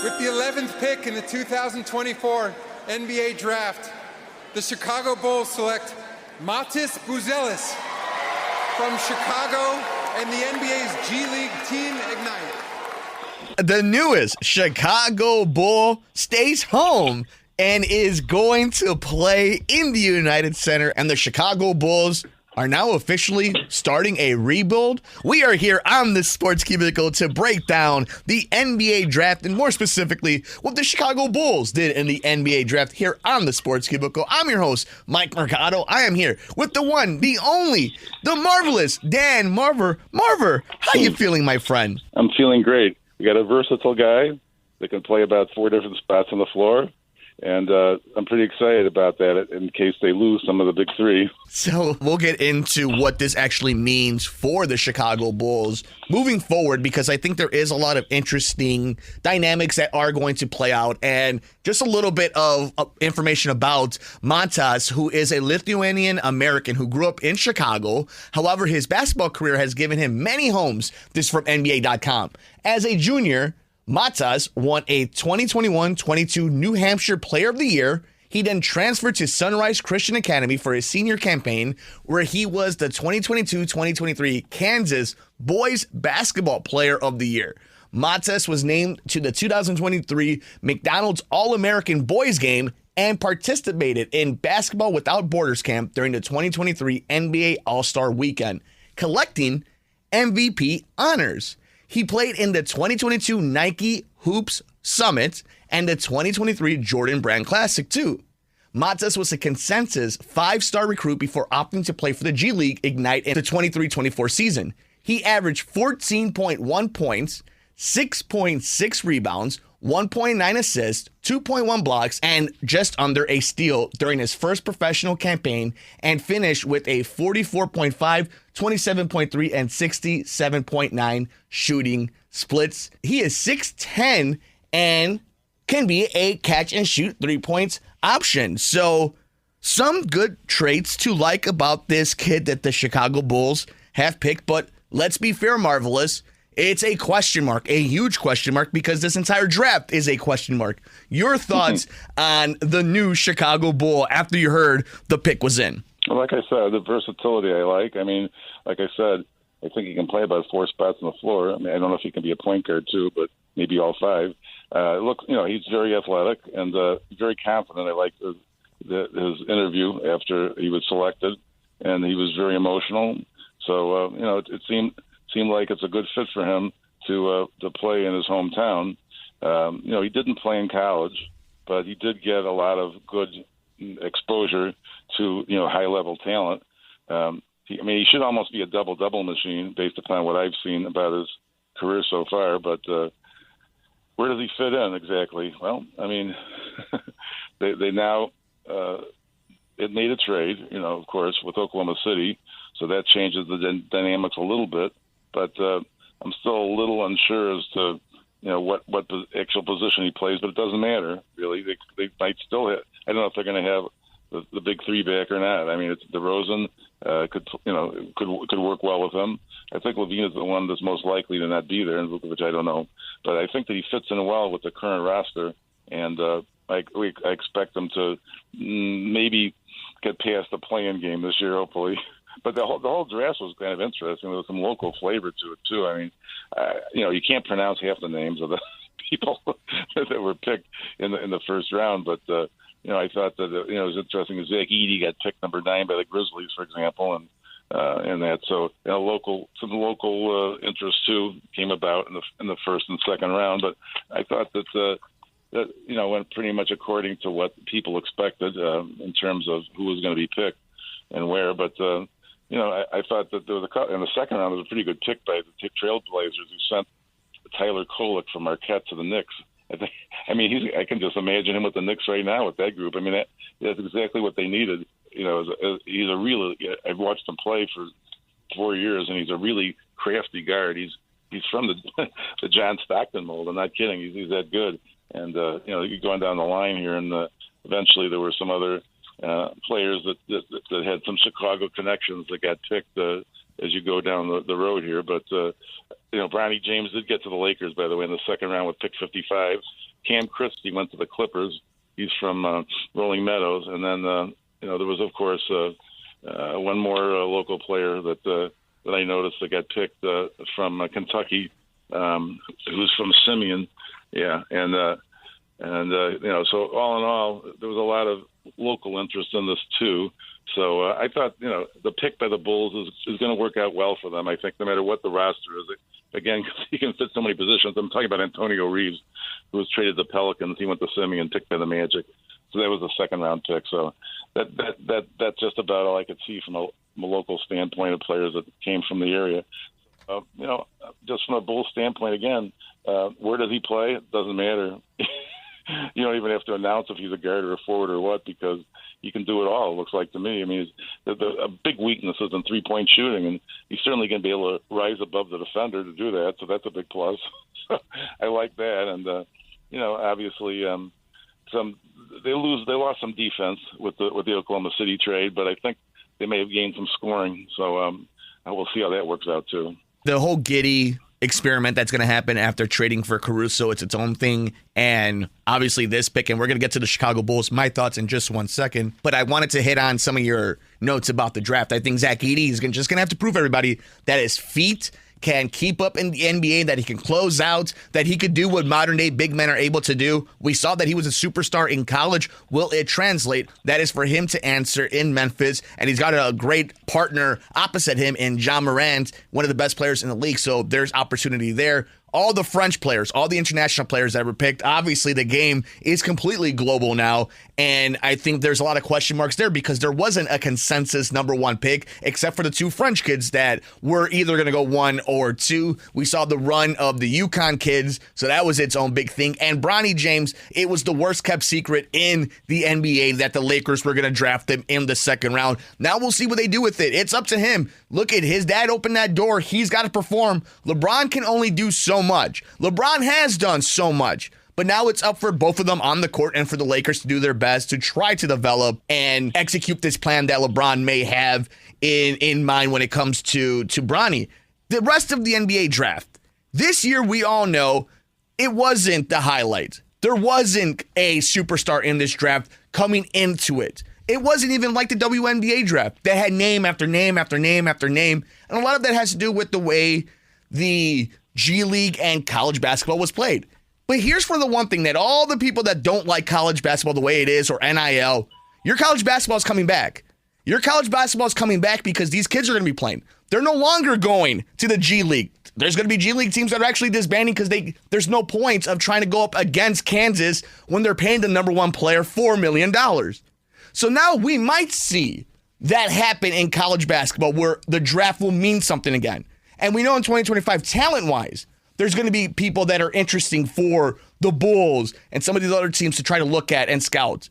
With the 11th pick in the 2024 NBA Draft, the Chicago Bulls select Matis Buzelis from Chicago and the NBA's G League team Ignite. The newest Chicago Bull stays home and is going to play in the United Center, and the Chicago Bulls are now officially starting a rebuild. We are here on the Sports Cubicle to break down the NBA draft, and more specifically, what the Chicago Bulls did in the NBA draft here on the Sports Cubicle. I'm your host, Mike Mercado. I am here with the one, the only, the marvelous Dan Marver. Marver, how you feeling, my friend? I'm feeling great. We got a versatile guy that can play about 4 different spots on the floor. And I'm pretty excited about that in case they lose some of the big three. So we'll get into what this actually means for the Chicago Bulls moving forward, because I think there is a lot of interesting dynamics that are going to play out. And just a little bit of information about Matas, who is a Lithuanian American who grew up in Chicago. However, his basketball career has given him many homes. This is from NBA.com. As a junior, Matas won a 2021-22 New Hampshire Player of the Year. He then transferred to Sunrise Christian Academy for his senior campaign, where he was the 2022-2023 Kansas Boys Basketball Player of the Year. Matas was named to the 2023 McDonald's All-American Boys Game and participated in Basketball Without Borders camp during the 2023 NBA All-Star Weekend, collecting MVP honors. He played in the 2022 Nike Hoops Summit and the 2023 Jordan Brand Classic, too. Matas was a consensus 5-star recruit before opting to play for the G League Ignite in the 23-24 season. He averaged 14.1 points, 6.6 rebounds, 1.9 assists, 2.1 blocks, and just under a steal during his first professional campaign, and finished with a 44.5, 27.3, and 67.9 shooting splits. He is 6'10" and can be a catch-and-shoot 3-point option. So some good traits to like about this kid that the Chicago Bulls have picked, but let's be fair, Marvelous. It's a question mark, a huge question mark, because this entire draft is a question mark. Your thoughts on the new Chicago Bull after you heard the pick was in? Well, like I said, the versatility I like. I mean, like I said, I think he can play about 4 spots on the floor. I mean, I don't know if he can be a point guard too, but maybe all 5. Look, he's very athletic and very confident. I liked his interview after he was selected, and he was very emotional. So, it seemed like it's a good fit for him to play in his hometown. He didn't play in college, but he did get a lot of good exposure to high-level talent. He should almost be a double-double machine based upon what I've seen about his career so far. But where does he fit in exactly? Well, I mean, they now it made a trade, of course, with Oklahoma City, so that changes the dynamics a little bit. But I'm still a little unsure as to what the actual position he plays. But it doesn't matter really. They might still hit. I don't know if they're going to have the big 3 back or not. I mean, it's DeRozan could work well with him. I think Levine is the one that's most likely to not be there, and Vukovic I don't know. But I think that he fits in well with the current roster, and I expect them to maybe get past the play-in game this year, hopefully. But the whole draft was kind of interesting. There was some local flavor to it too. I mean, you can't pronounce half the names of the people that were picked in the first round. But I thought that it was interesting. Zach Edey got picked number 9 by the Grizzlies, for example, and that. So some local interest too came about in the first and second round. But I thought that went pretty much according to what people expected in terms of who was going to be picked and where. But I thought that there was in the second round, there was a pretty good pick by the Trailblazers, who sent Tyler Kolek from Marquette to the Knicks. I can just imagine him with the Knicks right now with that group. I mean, that's exactly what they needed. He's a really. I've watched him play for 4 years, and he's a really crafty guard. He's from the John Stockton mold. I'm not kidding. He's that good. And you're going down the line here, and eventually there were some other players that had some Chicago connections that got picked as you go down the road here. But Bronny James did get to the Lakers, by the way, in the second round with pick 55. Cam Christie went to the Clippers. He's from Rolling Meadows. And then, there was, of course, one more local player that I noticed that got picked from Kentucky, who's from Simeon. Yeah. So all in all, there was a lot of local interest in this too. So I thought, the pick by the Bulls is going to work out well for them. I think no matter what the roster is, again, he can fit so many positions. I'm talking about Antonio Reeves, who was traded to the Pelicans. He went to Simeon, picked by the Magic. So that was a second-round pick. So that's just about all I could see from a local standpoint of players that came from the area. Just from a Bulls standpoint, again, where does he play? It doesn't matter. You don't even have to announce if he's a guard or a forward or what, because he can do it all, it looks like to me. I mean, a big weakness is in three-point shooting, and he's certainly going to be able to rise above the defender to do that, so that's a big plus. So I like that. And, obviously they lost some defense with the Oklahoma City trade, but I think they may have gained some scoring. So we'll see how that works out, too. The whole Giddey experiment that's going to happen after trading for Caruso, it's its own thing. And obviously this pick, and we're going to get to the Chicago Bulls, my thoughts in just 1 second. But I wanted to hit on some of your notes about the draft. I think Zach Edey is just going to have to prove everybody that his feet can keep up in the NBA, that he can close out, that he could do what modern-day big men are able to do. We saw that he was a superstar in college. Will it translate? That is for him to answer in Memphis, and he's got a great partner opposite him in John Morant, one of the best players in the league, so there's opportunity there. All the French players, all the international players that were picked, obviously the game is completely global now, and I think there's a lot of question marks there because there wasn't a consensus number one pick except for the two French kids that were either going to go 1 or 2. We saw the run of the UConn kids, so that was its own big thing. And Bronny James, it was the worst kept secret in the NBA that the Lakers were going to draft him in the second round. Now we'll see what they do with it. It's up to him. Look at his dad opened that door. He's got to perform. LeBron can only do so much. LeBron has done so much. But now it's up for both of them on the court and for the Lakers to do their best to try to develop and execute this plan that LeBron may have in mind when it comes to Bronny. The rest of the NBA draft. This year, we all know it wasn't the highlight. There wasn't a superstar in this draft coming into it. It wasn't even like the WNBA draft that had name after name after name after name. And a lot of that has to do with the way the G League and college basketball was played. But here's for the one thing that all the people that don't like college basketball the way it is or NIL, your college basketball is coming back. Your college basketball is coming back because these kids are going to be playing. They're no longer going to the G League. There's going to be G League teams that are actually disbanding because there's no point of trying to go up against Kansas when they're paying the number one player $4 million. So now we might see that happen in college basketball where the draft will mean something again. And we know in 2025, talent-wise, there's going to be people that are interesting for the Bulls and some of these other teams to try to look at and scout.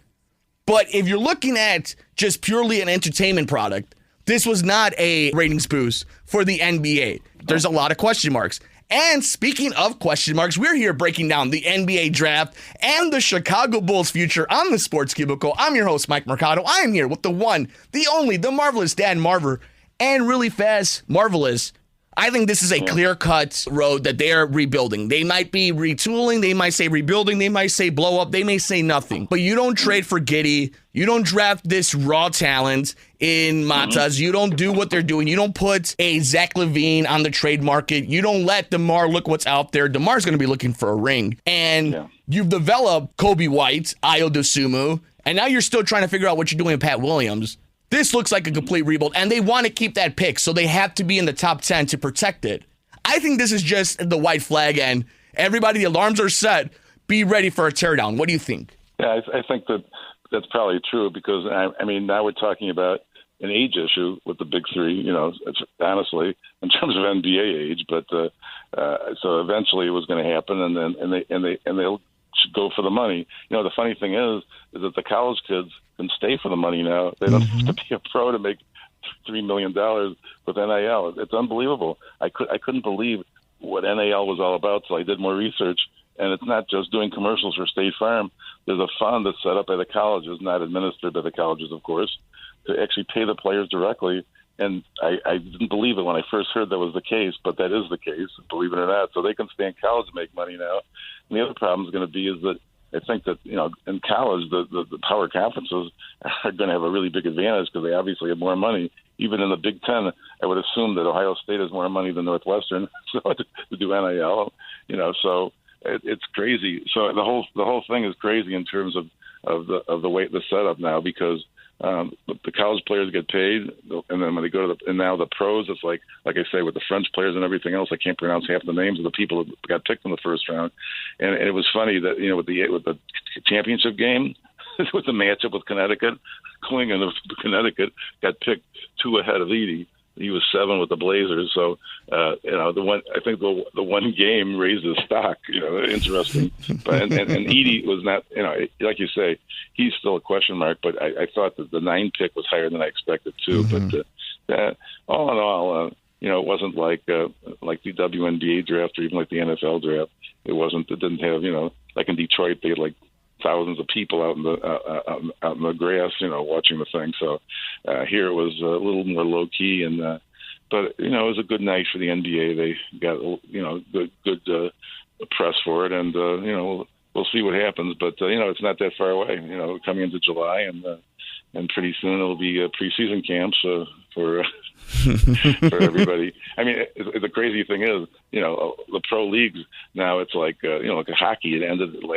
But if you're looking at just purely an entertainment product, this was not a ratings boost for the NBA. There's a lot of question marks. And speaking of question marks, we're here breaking down the NBA draft and the Chicago Bulls future on the Sports Cubicle. I'm your host, Mike Mercado. I am here with the one, the only, the marvelous Dan Marver, and really fast, marvelous. I think this is a clear-cut road that they are rebuilding. They might be retooling. They might say rebuilding. They might say blow up. They may say nothing. But you don't trade for Giddey. You don't draft this raw talent in Matas. You don't do what they're doing. You don't put a Zach LaVine on the trade market. You don't let DeMar look what's out there. DeMar's going to be looking for a ring. And you've developed Kobe White, Ayo Dosunmu, and now you're still trying to figure out what you're doing with Pat Williams. This looks like a complete rebuild, and they want to keep that pick, so they have to be in the top 10 to protect it. I think this is just the white flag, and everybody, the alarms are set. Be ready for a teardown. What do you think? Yeah, I think that's probably true because, I mean, now we're talking about an age issue with the big three, honestly, in terms of NBA age. But so eventually it was going to happen, and they'll go for the money. The funny thing is that the college kids can stay for the money now. They don't have to be a pro to make $3 million with NIL. It's unbelievable. I couldn't believe what NIL was all about, so I did more research. And it's not just doing commercials for State Farm. There's a fund that's set up by the colleges, not administered by the colleges, of course, to actually pay the players directly. And I didn't believe it when I first heard that was the case, but that is the case, believe it or not. So they can stay in college and make money now. And the other problem is going to be is that I think that, in college, the power conferences are going to have a really big advantage because they obviously have more money. Even in the Big Ten, I would assume that Ohio State has more money than Northwestern so to do NIL, so it's crazy. So the whole thing is crazy in terms of the way the setup now because the college players get paid, and then when they go to and now the pros, it's like I say, with the French players and everything else, I can't pronounce half the names of the people that got picked in the first round. And it was funny that with the championship game, with the matchup with Connecticut, Klingon of Connecticut got picked 2 ahead of Edey. He was 7 with the Blazers, so the one game raised his stock. Interesting. But and Edey was not. Like you say, he's still a question mark. But I thought that the 9 pick was higher than I expected too. Mm-hmm. But all in all, it wasn't like the WNBA draft or even like the NFL draft. It wasn't. It didn't have like in Detroit they had like thousands of people out in the grass, watching the thing. So here it was a little more low key, but it was a good night for the NBA. They got good press for it, and we'll see what happens. But it's not that far away. Coming into July, and pretty soon it'll be preseason camps for for everybody. I mean, the crazy thing is, the pro leagues now it's like like a hockey. It ended a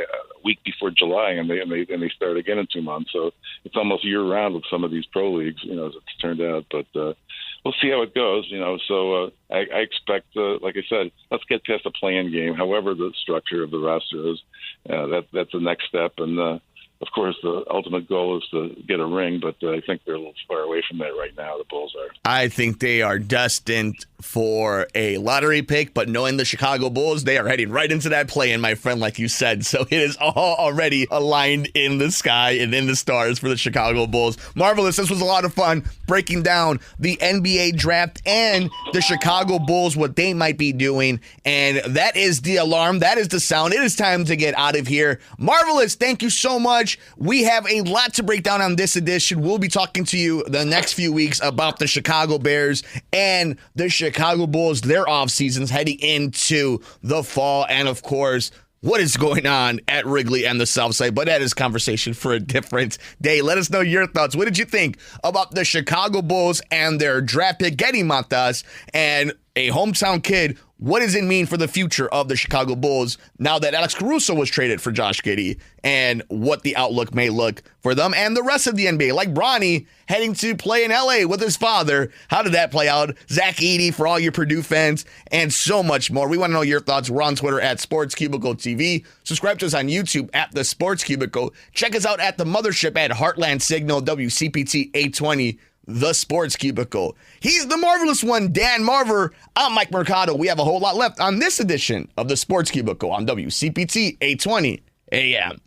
week before July, and they start again in 2 months. So it's almost year round with some of these pro leagues, as it's turned out. But we'll see how it goes. So I expect, like I said, let's get past the play-in game. However, the structure of the roster is, that's the next step. And of course, the ultimate goal is to get a ring, but I think they're a little far away from that right now, the Bulls are. I think they are destined for a lottery pick, but knowing the Chicago Bulls, they are heading right into that play-in, my friend, like you said. So it is all already aligned in the sky and in the stars for the Chicago Bulls. Marvelous. This was a lot of fun breaking down the NBA draft and the Chicago Bulls, what they might be doing. And that is the alarm. That is the sound. It is time to get out of here. Marvelous. Thank you so much. We have a lot to break down on this edition. We'll be talking to you the next few weeks about the Chicago Bears and the Chicago Bulls, their off seasons heading into the fall, and of course, what is going on at Wrigley and the South Side. But that is conversation for a different day. Let us know your thoughts. What did you think about the Chicago Bulls and their draft pick getting Matas and a hometown kid? What does it mean for the future of the Chicago Bulls now that Alex Caruso was traded for Josh Giddey, and what the outlook may look for them and the rest of the NBA, like Bronny heading to play in LA with his father? How did that play out? Zach Edey for all your Purdue fans, and so much more. We want to know your thoughts. We're on Twitter at Sports Cubicle TV. Subscribe to us on YouTube at The Sports Cubicle. Check us out at the mothership at Heartland Signal, WCPT 820. The Sports Cubicle. He's the marvelous one, Dan Marver. I'm Mike Mercado. We have a whole lot left on this edition of the Sports Cubicle on WCPT 820 AM.